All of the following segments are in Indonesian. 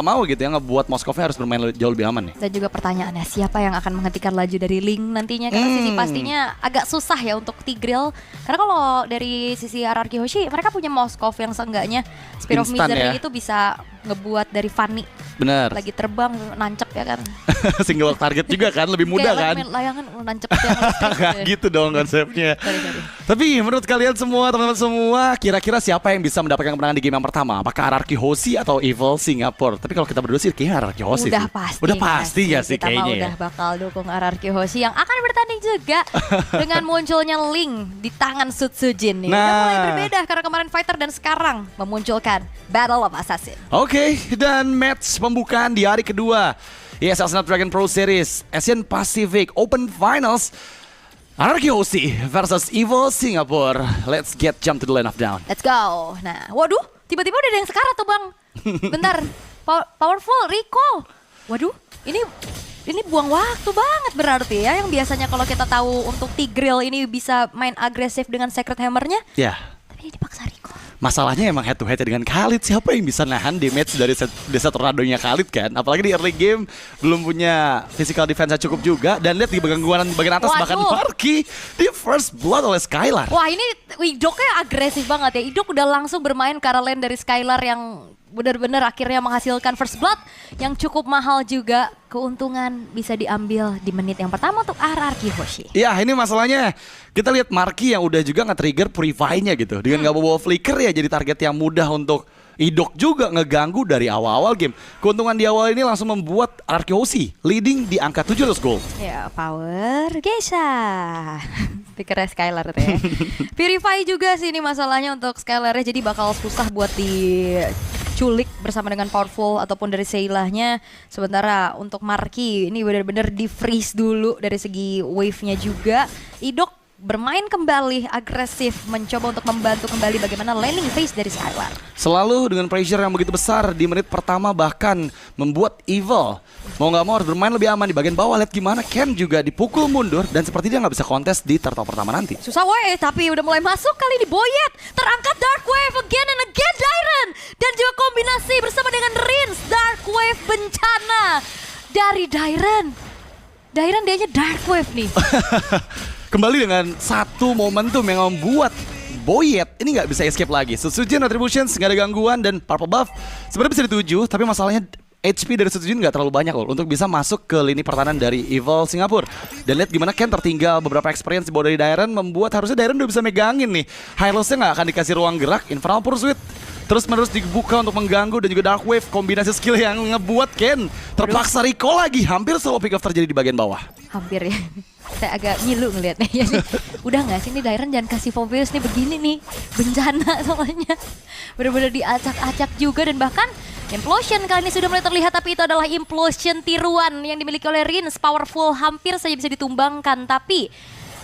mau gitu ya ngebuat Moskovnya harus bermain jauh lebih aman nih. Dan juga pertanyaannya siapa yang akan menghentikan laju dari Ling nantinya, karena sisi pastinya agak susah ya untuk Tigreal. Karena kalau dari sisi RRQ Hoshi mereka punya Moskov yang seenggaknya Spear of Instan Misery ya. itu bisa ngebuat dari Fanny Bener. lagi terbang nancep ya kan. Single target juga kan, lebih mudah Kayak kan. main layangan nancep yang listrik. Gak gitu dong konsepnya. Sorry. Tapi menurut kalian semua, teman-teman semua, kira-kira siapa yang bisa mendapatkan kemenangan di game yang pertama? Apakah RRQ Hoshi atau Evil Singapore? Tapi kalau kita berdua sih kayaknya RRQ Hoshi Udah sih. pasti. Udah pasti gak sih kita kayaknya ya? udah bakal dukung RRQ Hoshi yang akan bertanding juga dengan munculnya Ling di tangan Sutsujin nih. Udah mulai Nah. berbeda karena kemarin fighter dan sekarang memunculkan Battle of Assassin. Oke, dan match pembukaan di hari kedua ESL Snapdragon Pro Series Asian Pacific Open Finals, RRQ Hoshi versus Evil Singapore. Let's get jump to the line of down. Let's go. Nah, waduh, tiba-tiba udah ada yang sekarat tuh bang. Bentar, powerful recall. Waduh, ini buang waktu banget berarti ya. Yang biasanya kalau kita tahu untuk Tigreal ini bisa main agresif dengan Sacred Hammer-nya, Ya, tapi ini dipaksa recall. masalahnya emang head to head dengan Khalid. Siapa yang bisa nahan damage dari desa tornadonya Khalid kan? Apalagi di early game belum punya physical defense yang cukup juga. Dan lihat di bagian atas bahkan Waduh. Marky di first blood oleh Skylar. Wah, ini Idoknya agresif banget ya. Idok udah langsung bermain ke arah lane dari Skylar yang benar-benar akhirnya menghasilkan first blood yang cukup mahal juga. Keuntungan bisa diambil di menit yang pertama untuk RRQ Hoshi. Ya, ini masalahnya kita lihat Marky yang udah juga nge-trigger Purify-nya gitu. Dengan gak bawa flicker ya jadi target yang mudah untuk Idok juga ngeganggu dari awal-awal game. Keuntungan di awal ini langsung membuat RRQ Hoshi leading di angka 700 gold. Ya, power Geisha. Pikirnya Skylar itu ya. Purify juga sih ini masalahnya untuk Skylar-nya, jadi bakal susah buat diculik bersama dengan Powerful ataupun dari Seilahnya. Sementara untuk Marky ini benar-benar di-freeze dulu dari segi wave-nya juga. Idok bermain kembali agresif, mencoba untuk membantu kembali bagaimana landing phase dari Skylar. Selalu dengan pressure yang begitu besar di menit pertama, bahkan membuat Evil mau nggak mau harus bermain lebih aman di bagian bawah. Lihat gimana Ken juga dipukul mundur dan seperti dia nggak bisa kontes di turtle pertama nanti. Susah weh, tapi udah mulai masuk kali ini Boyet. Terangkat Dark Wave again and again Dairen. Dan juga kombinasi bersama dengan Rins. Dark Wave bencana dari Dairen. Dairen dianya Dark Wave nih. Kembali dengan satu momentum yang membuat Boyet ini nggak bisa escape lagi. Sutsujin Retributions nggak ada gangguan dan Purple Buff sebenarnya bisa dituju, tapi masalahnya HP dari Sutsujin nggak terlalu banyak loh untuk bisa masuk ke lini pertahanan dari Evil Singapore. Dan lihat gimana Ken tertinggal beberapa experience di bawah dari Dairen, membuat harusnya Dairen udah bisa megangin nih. Hylos-nya nggak akan dikasih ruang gerak. Infernal Pursuit terus menerus dibuka untuk mengganggu dan juga Dark Wave, kombinasi skill yang ngebuat Ken terpaksa recall lagi. Hampir solo pick off terjadi di bagian bawah. Hampir ya. Saya agak ngilu ngeliatnya ya. Udah gak sih nih Dairen jangan kasih Foveus nih begini nih. Bencana soalnya. Bener-bener diacak-acak juga dan bahkan Implosion kali ini sudah mulai terlihat, tapi itu adalah Implosion tiruan yang dimiliki oleh Rins. Powerful hampir saja bisa ditumbangkan, tapi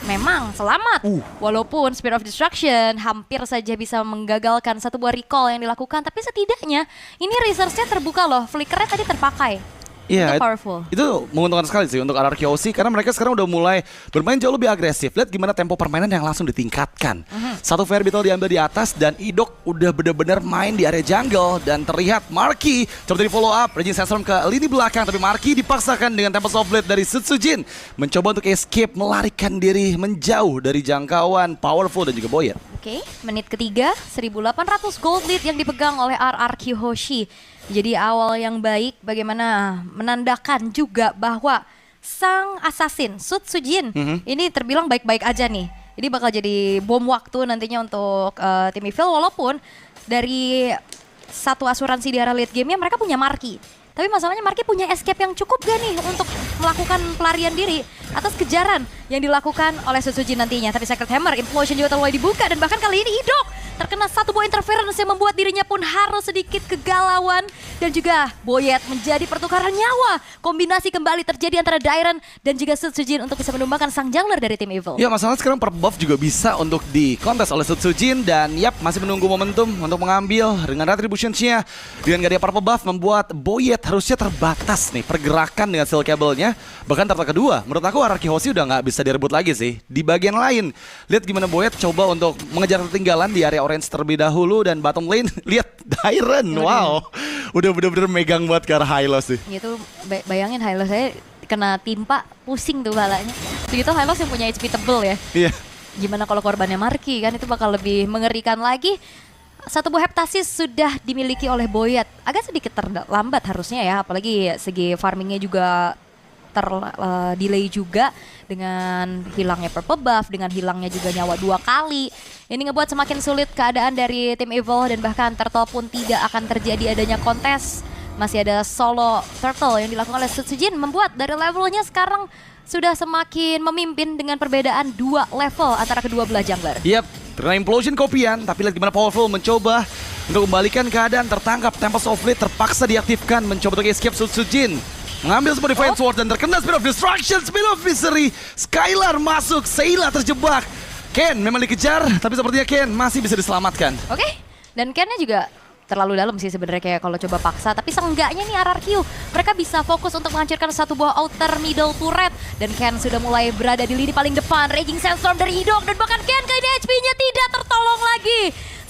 memang selamat. Walaupun Spear of Destruction hampir saja bisa menggagalkan satu buah recall yang dilakukan, tapi setidaknya ini resource-nya terbuka loh. Flickernya tadi terpakai. Iya, Itu powerful. itu menguntungkan sekali sih untuk RRQ Hoshi karena mereka sekarang udah mulai bermain jauh lebih agresif. Lihat gimana tempo permainan yang langsung ditingkatkan. Satu fair battle diambil di atas dan Idok udah bener-bener main di area jungle dan terlihat Marky coba di follow up Raging Sandstorm ke lini belakang, tapi Marky dipaksakan dengan Tempest of Blade dari Sutsujin mencoba untuk escape, melarikan diri menjauh dari jangkauan Powerful dan juga Boyet. Oke, menit ketiga 1800 gold lead yang dipegang oleh RRQ Hoshi. Jadi awal yang baik, bagaimana menandakan juga bahwa sang assassin Sutsujin ini terbilang baik-baik aja nih. Ini bakal jadi bom waktu nantinya untuk tim Evil, walaupun dari satu asuransi di area late game-nya mereka punya Marky. Tapi masalahnya Marky punya escape yang cukup gak nih untuk melakukan pelarian diri atas kejaran yang dilakukan oleh Sutsujin nantinya. Tapi Sacred Hammer, Implosion juga mulai dibuka dan bahkan kali ini Idok terkena satu buah interference yang membuat dirinya pun harus sedikit kegalauan. Dan juga Boyet menjadi pertukaran nyawa. Kombinasi kembali terjadi antara Dairen dan juga Sutsujin untuk bisa menumbangkan sang jungler dari tim Evil. Ya, masalahnya sekarang per buff juga bisa untuk dikontes oleh Sutsujin dan yap masih menunggu momentum untuk mengambil dengan retributions-nya. Dengan gak ada purple buff membuat Boyet harusnya terbatas nih pergerakan dengan skill cable-nya. ketiganya, bahkan turtle kedua. Menurut aku RRQ Hoshi udah nggak bisa direbut lagi sih. Di bagian lain, lihat gimana Boyet coba untuk mengejar ketinggalan di area orange terlebih dahulu dan bottom lane. Lihat Dairen, wow, udah bener-bener megang buat ke arah Hylos sih. Itu bayangin Hylos saya kena timpa, pusing tuh balanya. Begitu Hylos yang punya HP tebel ya. Iya. Gimana kalau korbannya Marky kan, itu bakal lebih mengerikan lagi. Satu buah heptasis sudah dimiliki oleh Boyet. Agak sedikit terlambat harusnya ya, apalagi segi farmingnya juga delay juga dengan hilangnya purple buff, dengan hilangnya juga nyawa 2 kali. Ini ngebuat semakin sulit keadaan dari tim Evil dan bahkan Turtle pun tidak akan terjadi adanya kontes. Masih ada solo Turtle yang dilakukan oleh Sutsujin, membuat dari levelnya sekarang sudah semakin memimpin dengan perbedaan 2 level antara kedua belah jungler. Yap, terkena implosion kopian, tapi lihat gimana Powerful mencoba untuk kembalikan keadaan, tertangkap. Tempest of Fleet terpaksa diaktifkan, mencoba untuk escape Sutsujin. Mengambil semua Defiant Sword dan terkena Spear of Destruction, Spear of Misery. Skylar masuk, Sayla terjebak. Ken memang dikejar, tapi sepertinya Ken masih bisa diselamatkan. Oke, dan Kennya juga terlalu dalam sih sebenarnya kayak kalau coba paksa, tapi seenggaknya nih RRQ mereka bisa fokus untuk menghancurkan satu buah outer middle turret dan Ken sudah mulai berada di lini paling depan. Raging Sandstorm dari Idok dan bahkan Ken kali ini HP-nya tidak tertolong lagi.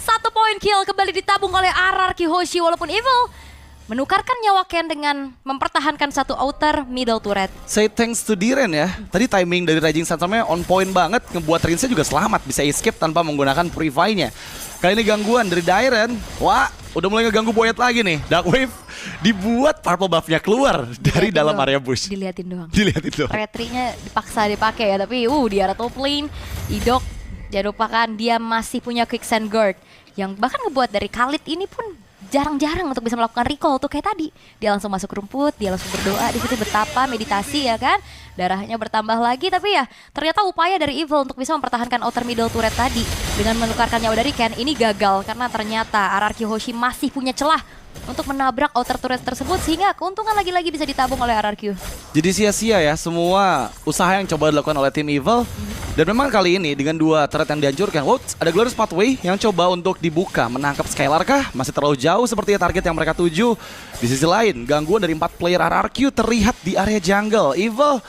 1 point kill kembali ditabung oleh RRQ Hoshi walaupun Evil menukarkan nyawa Ken dengan mempertahankan satu outer middle turret. Say thanks to Diren ya. Tadi timing dari Raging Sandstorm-nya on point banget, ngebuat Rinsnya juga selamat, bisa escape tanpa menggunakan Purify-nya. Kali ini gangguan dari Diren. Wah, udah mulai ngeganggu Boyet lagi nih. Dark Wave dibuat purple buff-nya keluar dari Dilihatin dalam doang. area bush. Dilihatin doang. Dilihatin doang. Retry-nya dipaksa dipakai ya, tapi di arah top lane Idok jangan lupakan dia masih punya quicksand guard yang bahkan ngebuat dari Khalid ini pun jarang-jarang untuk bisa melakukan recall tuh kayak tadi. Dia langsung masuk rumput, dia langsung berdoa di situ, betapa meditasi ya kan. Darahnya bertambah lagi, tapi ya ternyata upaya dari Evil untuk bisa mempertahankan outer middle turret tadi dengan menukarkan nyawa dari Ken ini gagal karena ternyata RRQ Hoshi masih punya celah untuk menabrak outer turret tersebut sehingga keuntungan lagi-lagi bisa ditabung oleh RRQ. Jadi sia-sia ya semua usaha yang coba dilakukan oleh tim Evil. Dan memang kali ini dengan 2 turret yang dihancurkan, ada Glorious Pathway yang coba untuk dibuka, menangkap Skylar kah? Masih terlalu jauh sepertinya target yang mereka tuju. Di sisi lain, gangguan dari 4 player RRQ terlihat di area jungle. Evil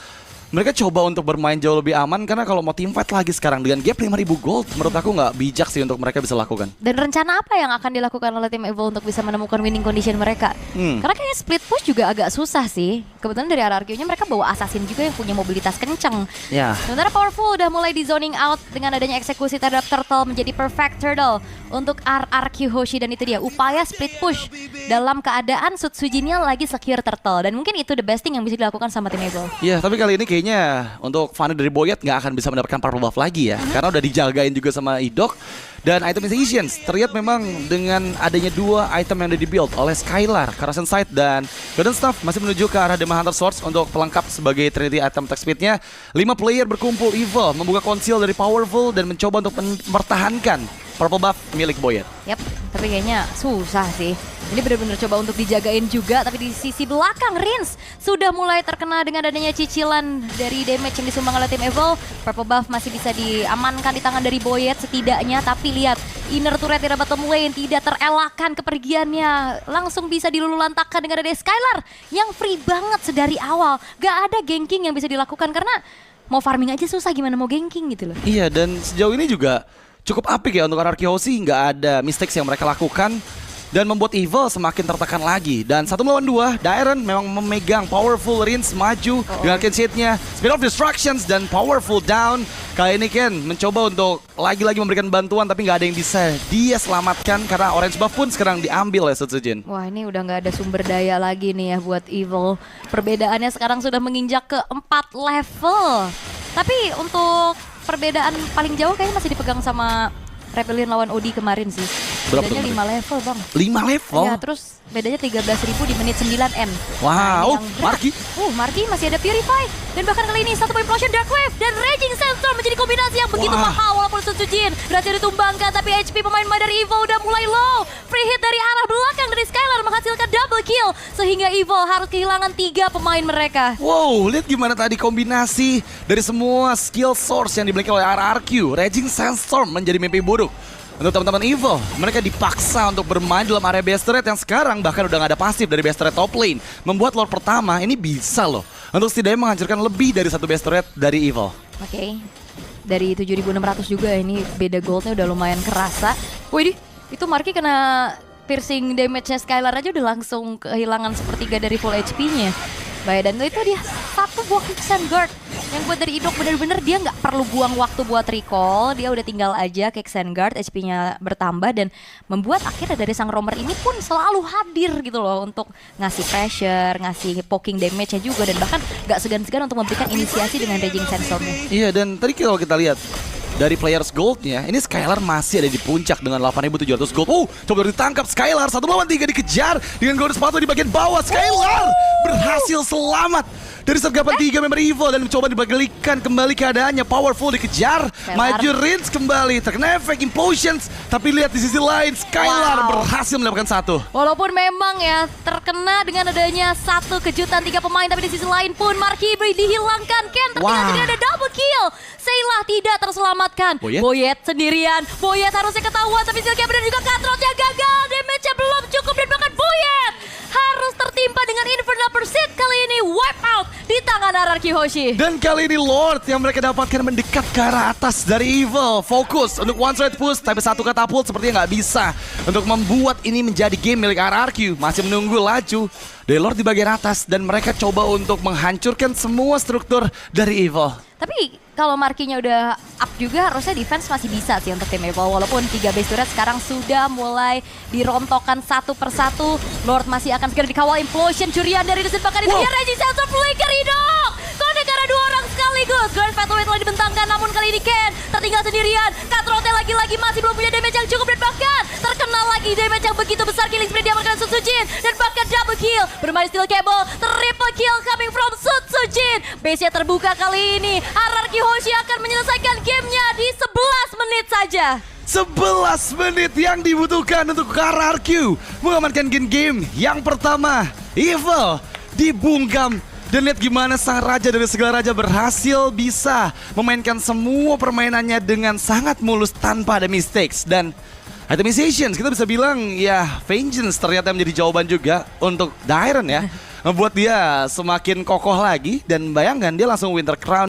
mereka coba untuk bermain jauh lebih aman karena kalau mau teamfight lagi sekarang dengan gap 5.000 gold, menurut aku nggak bijak sih untuk mereka bisa lakukan. Dan rencana apa yang akan dilakukan oleh tim Evil untuk bisa menemukan winning condition mereka? Karena kayaknya split push juga agak susah sih. Kebetulan dari RRQ-nya mereka bawa assassin juga yang punya mobilitas kenceng. Ya. Sementara Powerful udah mulai di zoning out dengan adanya eksekusi terhadap Turtle menjadi perfect turtle untuk RRQ Hoshi, dan itu dia upaya split push dalam keadaan Sutsujinnya lagi secure Turtle, dan mungkin itu the best thing yang bisa dilakukan sama tim Evil. Iya, tapi kali ini kayaknya untuk Fanny dari Boyet nggak akan bisa mendapatkan purple buff lagi ya, karena udah dijagain juga sama Idok. Dan item Initiations terlihat memang dengan adanya 2 item yang udah di-build oleh Skylar, Carson Sight dan Golden Staff masih menuju ke arah Demon Hunter Swords untuk pelengkap sebagai Trinity item attack speed-nya. 5 player berkumpul Evil membuka konsil dari Powerful dan mencoba untuk mempertahankan purple buff milik Boyet. Yap, tapi kayaknya susah sih. Ini benar-benar coba untuk dijagain juga, tapi di sisi belakang Rins sudah mulai terkena dengan adanya cicilan dari damage yang disumbang oleh tim Evil. Purple buff masih bisa diamankan di tangan dari Boyet setidaknya, tapi lihat inner turret di bottom lane tidak terelakkan kepergiannya. Langsung bisa dilululantakkan dengan adanya Skylar yang free banget sedari awal. Gak ada ganking yang bisa dilakukan karena mau farming aja susah, gimana mau ganking gitu loh. Iya, dan sejauh ini juga cukup apik ya untuk RRQ Hoshi, nggak ada mistakes yang mereka lakukan dan membuat Evil semakin tertekan lagi. Dan 1 melawan 2, Dairen memang memegang Powerful. Rins maju dengan Ken Shade-nya, Spear of Destructions dan Powerful down. Kali ini Ken mencoba untuk lagi-lagi memberikan bantuan, tapi nggak ada yang bisa dia selamatkan karena orange buff pun sekarang diambil oleh Sutsujin. Wah, ini udah nggak ada sumber daya lagi nih ya buat Evil. Perbedaannya sekarang sudah menginjak ke 4 level. Tapi untuk perbedaan paling jauh kayaknya masih dipegang sama Rebellion lawan Odi kemarin sih. Berapa Bedanya tuh 5 level bang. 5 level? Ya, terus bedanya 13.000 di menit 9M. Wow, ini yang berat. Marky. Marky masih ada Purify. Dan bahkan kali ini 1 point implosion Dark Wave dan Raging Sandstorm menjadi kombinasi yang begitu mahal. Walaupun Sutsujin berhasil ditumbangkan, tapi HP pemain dari Evo udah mulai low. Free hit dari arah belakang dari Skylar menghasilkan double kill, sehingga Evo harus kehilangan 3 pemain mereka. Wow, lihat gimana tadi kombinasi dari semua skill source yang dimiliki oleh RRQ. Raging Sandstorm menjadi mimpi buruk Untuk teman-teman Evil, mereka dipaksa untuk bermain dalam area base turret yang sekarang bahkan udah gak ada pasif dari base turret top lane. Membuat Lord pertama ini bisa loh untuk setidaknya menghancurkan lebih dari satu base turret dari Evil. Oke. Dari 7.600 juga ini beda goldnya udah lumayan kerasa. Wih, itu Marky kena piercing damage-nya Skylar aja udah langsung kehilangan sepertiga dari full HP-nya. Bahaya, dan itu dia satu buah Quicksand Guard yang buat dari Idok bener-bener dia nggak perlu buang waktu buat recall, dia udah tinggal aja Quicksand Guard, HP-nya bertambah dan membuat akhirnya dari sang roamer ini pun selalu hadir gitu loh untuk ngasih pressure, ngasih poking damage-nya juga dan bahkan nggak segan-segan untuk memberikan inisiasi dengan raging sensor-nya. Iya, dan tadi kalau kita lihat dari players goldnya, ini Skylar masih ada di puncak dengan 8.700 gold. Coba ditangkap Skylar, 1 lawan 3 dikejar dengan gold sepatu di bagian bawah. Skylar berhasil selamat dari sergapan 3 member Evil dan mencoba dibalikan kembali keadaannya. Powerful dikejar, maju Rinse kembali, terkena efek Implosions. Tapi lihat di sisi lain, Skylar berhasil mendapatkan satu. Walaupun memang ya terkena dengan adanya satu kejutan 3 pemain, tapi di sisi lain pun Marky dihilangkan. Ken tertinggal tidak ada double kill. Saylah tidak terselamatkan. Boyet sendirian. Boyet harusnya ketahuan, tapi Silkia benar juga Cutthroat-nya gagal. Damage-nya belum cukup dan bahkan Boyet harus tertimpa dengan Infernal Pursuit. Kali ini wipe out di tangan RRQ Hoshi. Dan kali ini Lord yang mereka dapatkan mendekat ke arah atas dari Evil. Fokus untuk one side push, tapi satu katapult sepertinya nggak bisa untuk membuat ini menjadi game milik RRQ. Masih menunggu laju dari Lord di bagian atas dan mereka coba untuk menghancurkan semua struktur dari Evil. Tapi kalau Marky-nya udah up juga harusnya defense masih bisa sih untuk tim Evil. Walaupun 3 base turret sekarang sudah mulai dirontokkan satu persatu. Lord masih akan segera dikawal Implosion. Curian dari Desit bahkan itu dia raging sensor flicker Idok. Kode karena 2 orang sekaligus. Grand Fatal telah dibentangkan namun kali ini Ken tertinggal sendirian. Cutthroat-nya lagi-lagi masih belum punya damage yang cukup dan bahkan terkena lagi damage yang begitu besar. Killing spree diamankan Sun Sujin dan bahkan double kill. Bermain steel cable, triple kill coming from Sun Sujin. Base-nya terbuka kali ini. RRQ Hoshi akan menyelesaikan gamenya di 11 menit saja. 11 menit yang dibutuhkan untuk RRQ mengamankan game yang pertama. Evil dibungkam. Dan lihat gimana sang raja dari segala raja berhasil bisa memainkan semua permainannya dengan sangat mulus tanpa ada mistakes. Dan itemizations kita bisa bilang ya Vengeance ternyata menjadi jawaban juga untuk Dairon ya. Membuat dia semakin kokoh lagi dan bayangkan dia langsung Winter Crown.